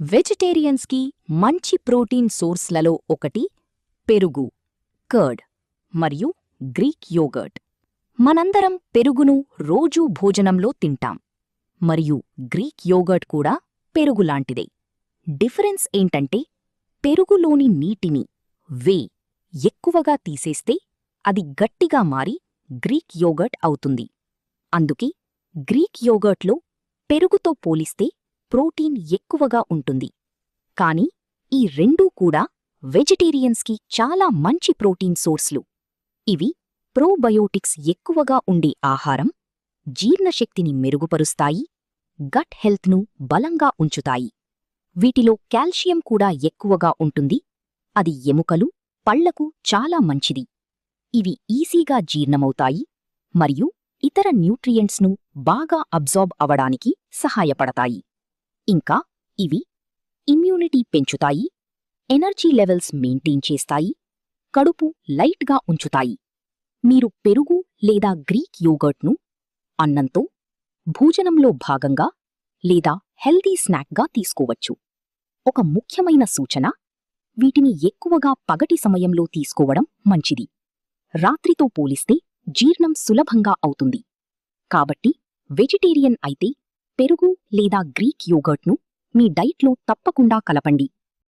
వెజిటేరియన్స్కి మంచి ప్రోటీన్ సోర్స్లలో ఒకటి పెరుగు, కర్డ్ మరియు గ్రీక్ యోగర్ట్. మనందరం పెరుగును రోజూ భోజనంలో తింటాం, మరియు గ్రీక్ యోగర్ట్ కూడా పెరుగులాంటిదే. డిఫరెన్స్ ఏంటంటే, పెరుగులోని నీటిని ఎక్కువగా తీసేస్తే అది గట్టిగా మారి గ్రీక్ యోగర్ట్ అవుతుంది. అందుకే గ్రీక్ యోగర్ట్లో పెరుగుతో పోలిస్తే ప్రోటీన్ ఎక్కువగా ఉంటుంది. కాని ఈ రెండూ కూడా వెజిటేరియన్స్కి చాలా మంచి ప్రోటీన్ సోర్స్లు. ఇవి ప్రోబయోటిక్స్ ఎక్కువగా ఉండే ఆహారం, జీర్ణశక్తిని మెరుగుపరుస్తాయి, గట్ హెల్త్ను బలంగా ఉంచుతాయి. వీటిలో కాల్షియం కూడా ఎక్కువగా ఉంటుంది, అది ఎముకలు, పళ్లకు చాలా మంచిది. ఇవి ఈజీగా జీర్ణమవుతాయి మరియు ఇతర న్యూట్రియంట్స్ను బాగా అబ్జార్బ్ అవడానికి సహాయపడతాయి. ఇంకా ఇవి ఇమ్యూనిటీ పెంచుతాయి, ఎనర్జీ లెవెల్స్ మెయింటైన్ చేస్తాయి, కడుపు లైట్గా ఉంచుతాయి. మీరు పెరుగు లేదా గ్రీక్ యోగర్ట్ను అన్నంతో, భోజనంలో భాగంగా లేదా హెల్దీ స్నాక్గా తీసుకోవచ్చు. ఒక ముఖ్యమైన సూచన: వీటిని ఎక్కువగా పగటి సమయంలో తీసుకోవడం మంచిది. రాత్రితో పోలిస్తే జీర్ణం సులభంగా అవుతుంది. కాబట్టి వెజిటేరియన్ అయితే పెరుగు లేదా గ్రీక్ యోగర్ట్ను మీ డైట్లో తప్పకుండా కలపండి.